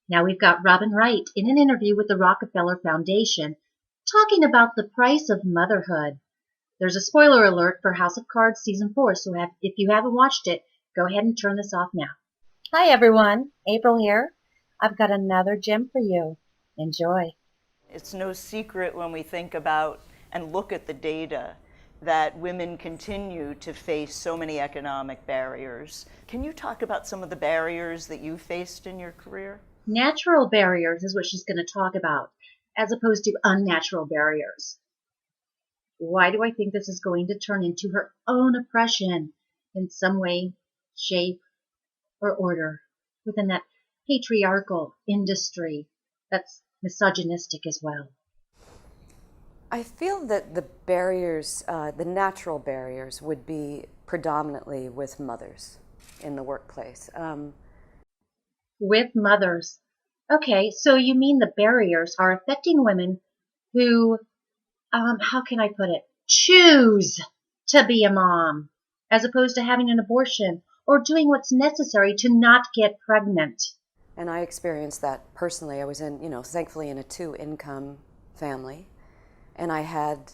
Now we've got Robin Wright in an interview with the Rockefeller Foundation talking about the price of motherhood. There's a spoiler alert for House of Cards Season 4, so if you haven't watched it, go ahead and turn this off now. Hi everyone, April here. I've got another gem for you. Enjoy. It's no secret when we think about and look at the data that women continue to face so many economic barriers. Can you talk about some of the barriers that you faced in your career? Natural barriers is what she's going to talk about, as opposed to unnatural barriers. Why do I think this is going to turn into her own oppression in some way, shape, or order within that patriarchal industry that's misogynistic as well? I feel that the barriers, the natural barriers, would be predominantly with mothers in the workplace. With mothers. Okay, so you mean the barriers are affecting women who, how can I put it, choose to be a mom, as opposed to having an abortion or doing what's necessary to not get pregnant. And I experienced that personally. I was thankfully in a 2-income family. And I had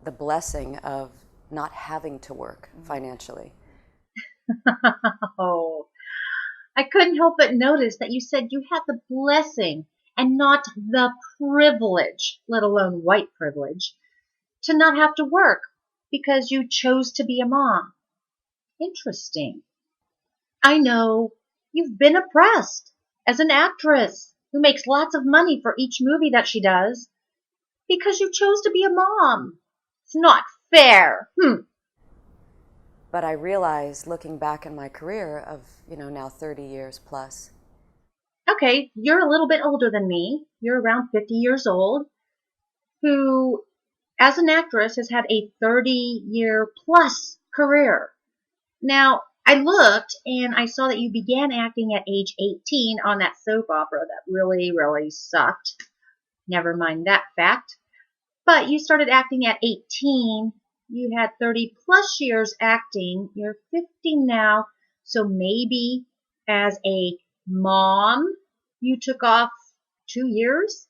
the blessing of not having to work financially. Oh, I couldn't help but notice that you said you had the blessing and not the privilege, let alone white privilege, to not have to work because you chose to be a mom. Interesting. I know you've been oppressed as an actress who makes lots of money for each movie that she does. Because you chose to be a mom. It's not fair. But I realized, looking back in my career of, now 30 years plus. Okay, you're a little bit older than me. You're around 50 years old, who, as an actress, has had a 30-year plus career. Now, I looked and I saw that you began acting at age 18 on that soap opera that really, really sucked. Never mind that fact. But you started acting at 18. You had 30 plus years acting. You're 50 now. So maybe as a mom, you took off 2 years?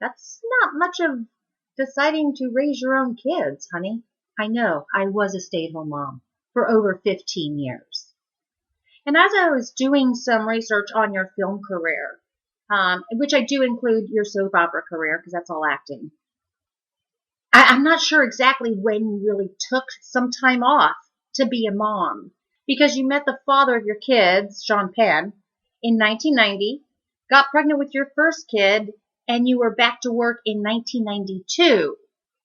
That's not much of deciding to raise your own kids, honey. I know. I was a stay-at-home mom for over 15 years. And as I was doing some research on your film career, which I do include your soap opera career because that's all acting. I'm not sure exactly when you really took some time off to be a mom because you met the father of your kids, Sean Penn, in 1990, got pregnant with your first kid, and you were back to work in 1992.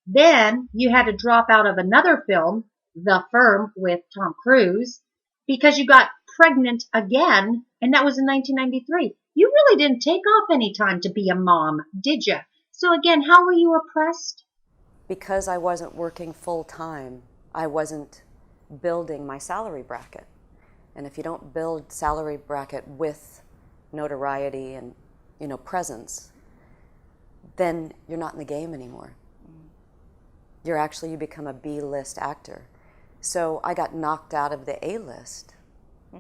Then you had to drop out of another film, The Firm with Tom Cruise, because you got pregnant again, and that was in 1993. You really didn't take off any time to be a mom, did you? So again, how were you oppressed? Because I wasn't working full time, I wasn't building my salary bracket. And if you don't build salary bracket with notoriety and, presence, then you're not in the game anymore. You become a B-list actor. So I got knocked out of the A-list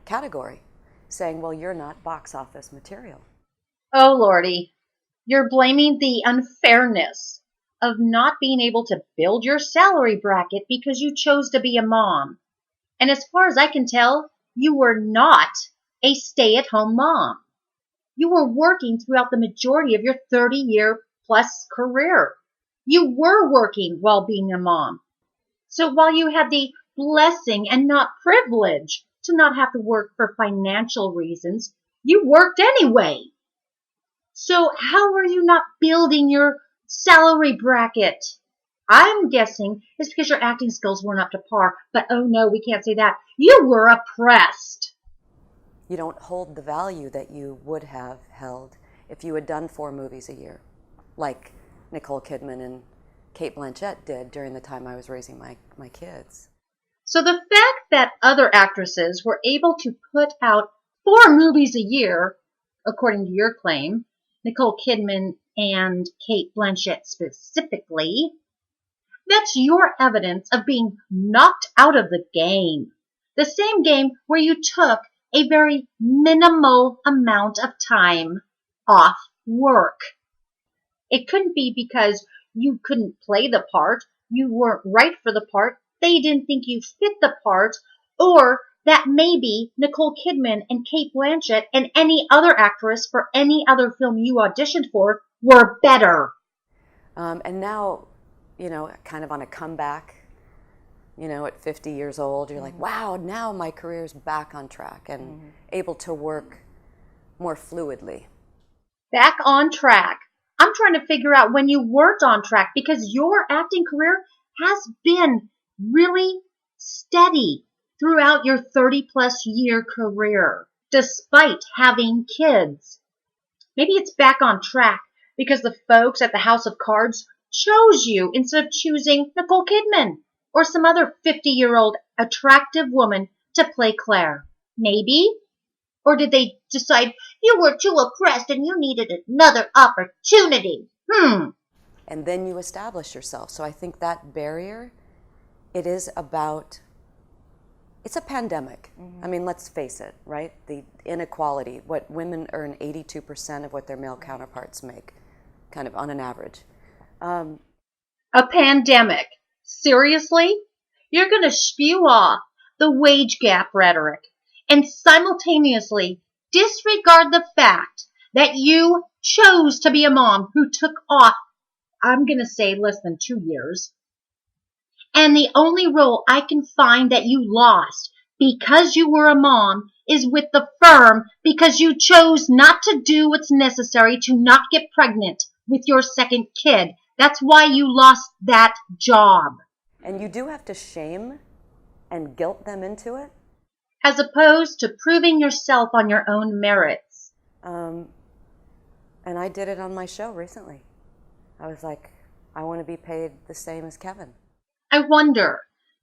category, saying, well, you're not box office material. Oh, Lordy. You're blaming the unfairness of not being able to build your salary bracket because you chose to be a mom. And as far as I can tell, you were not a stay-at-home mom. You were working throughout the majority of your 30-year plus career. You were working while being a mom. So while you had the blessing and not privilege to not have to work for financial reasons, you worked anyway. So how are you not building your salary bracket? I'm guessing it's because your acting skills weren't up to par. But oh no, we can't say that. You were oppressed. You don't hold the value that you would have held if you had done 4 movies a year, like Nicole Kidman and Cate Blanchett did during the time I was raising my kids. So the fact that other actresses were able to put out 4 movies a year, according to your claim, Nicole Kidman and Cate Blanchett specifically, that's your evidence of being knocked out of the game. The same game where you took a very minimal amount of time off work. It couldn't be because you couldn't play the part, you weren't right for the part, they didn't think you fit the part, or that maybe Nicole Kidman and Cate Blanchett and any other actress for any other film you auditioned for were better. And now, kind of on a comeback, at 50 years old, you're like, wow, now my career's back on track and able to work more fluidly. Back on track. I'm trying to figure out when you weren't on track, because your acting career has been really steady throughout your 30-plus year career, despite having kids. Maybe it's back on track because the folks at the House of Cards chose you instead of choosing Nicole Kidman or some other 50-year-old attractive woman to play Claire. Maybe? Or did they decide you were too oppressed and you needed another opportunity? And then you establish yourself. So I think that barrier, it's a pandemic. I mean, let's face it, right? The inequality, what women earn 82% of what their male counterparts make, kind of on an average. A pandemic. Seriously? You're going to spew off the wage gap rhetoric and simultaneously disregard the fact that you chose to be a mom who took off, I'm going to say less than 2 years. And the only role I can find that you lost because you were a mom is with the firm because you chose not to do what's necessary to not get pregnant with your second kid. That's why you lost that job. And you do have to shame and guilt them into it? As opposed to proving yourself on your own merits. And I did it on my show recently. I was like, I want to be paid the same as Kevin. I wonder,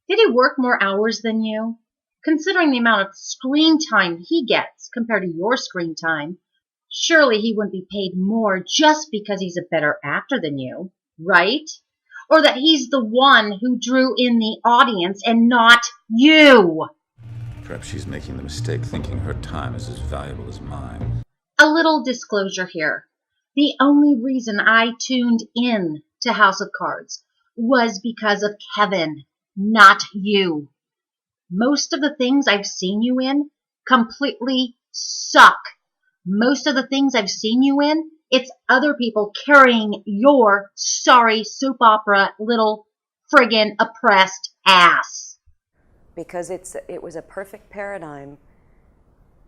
did he work more hours than you? Considering the amount of screen time he gets compared to your screen time, surely he wouldn't be paid more just because he's a better actor than you, right? Or that he's the one who drew in the audience and not you. Perhaps she's making the mistake thinking her time is as valuable as mine. A little disclosure here. The only reason I tuned in to House of Cards was because of Kevin, not you. Most of the things I've seen you in completely suck. Most of the things I've seen you in, it's other people carrying your sorry soap opera little friggin' oppressed ass. Because it was a perfect paradigm,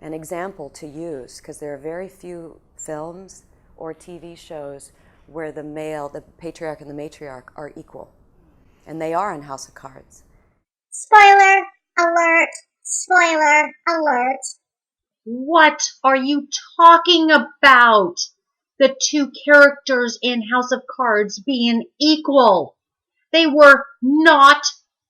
an example to use, because there are very few films or TV shows where the male, the patriarch and the matriarch are equal. And they are in House of Cards. Spoiler alert! Spoiler alert! What are you talking about? The two characters in House of Cards being equal. They were not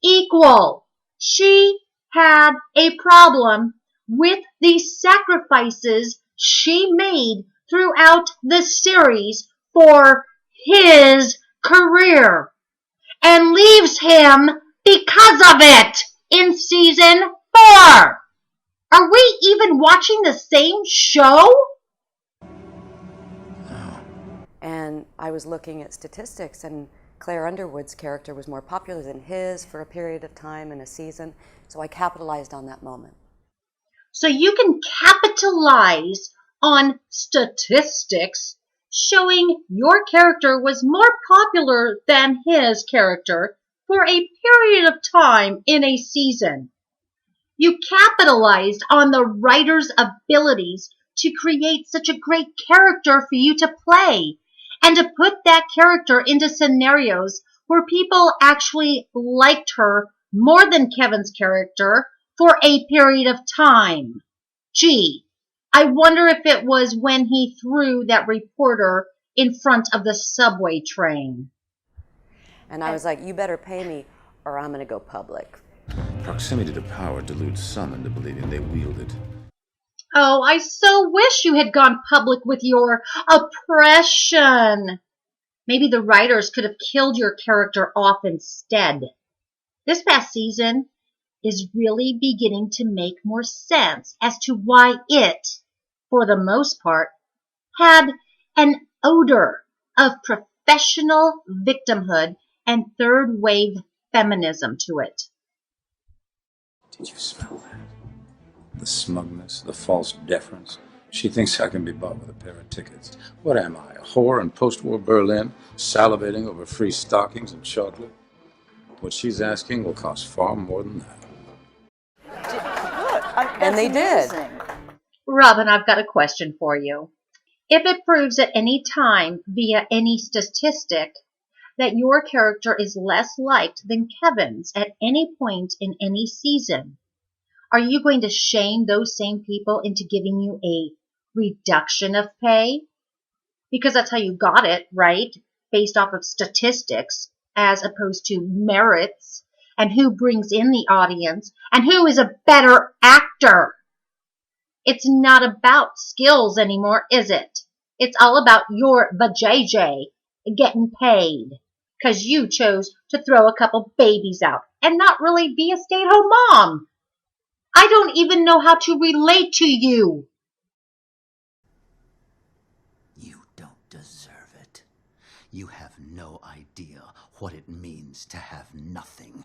equal. She had a problem with the sacrifices she made throughout the series for his career and leaves him because of it in season 4. Are we even watching the same show? And I was looking at statistics, and Claire Underwood's character was more popular than his for a period of time in a season, so I capitalized on that moment. So you can capitalize on statistics showing your character was more popular than his character for a period of time in a season. You capitalized on the writer's abilities to create such a great character for you to play and to put that character into scenarios where people actually liked her more than Kevin's character for a period of time. Gee, I wonder if it was when he threw that reporter in front of the subway train. And I was like, you better pay me or I'm going to go public. Proximity to power deludes some into believing they wield it. Oh, I so wish you had gone public with your oppression. Maybe the writers could have killed your character off instead. This past season, is really beginning to make more sense as to why it, for the most part, had an odor of professional victimhood and third wave feminism to it. Did you smell that? The smugness, the false deference. She thinks I can be bought with a pair of tickets. What am I, a whore in post-war Berlin, salivating over free stockings and chocolate? What she's asking will cost far more than that. And they did. Robin, I've got a question for you. If it proves at any time via any statistic that your character is less liked than Kevin's at any point in any season, are you going to shame those same people into giving you a reduction of pay? Because that's how you got it, right? Based off of statistics as opposed to merits and who brings in the audience and who is a better actor. It's not about skills anymore, is it? It's all about your vajayjay getting paid because you chose to throw a couple babies out and not really be a stay-at-home mom. I don't even know how to relate to you. You don't deserve it. You have no idea what it means to have nothing.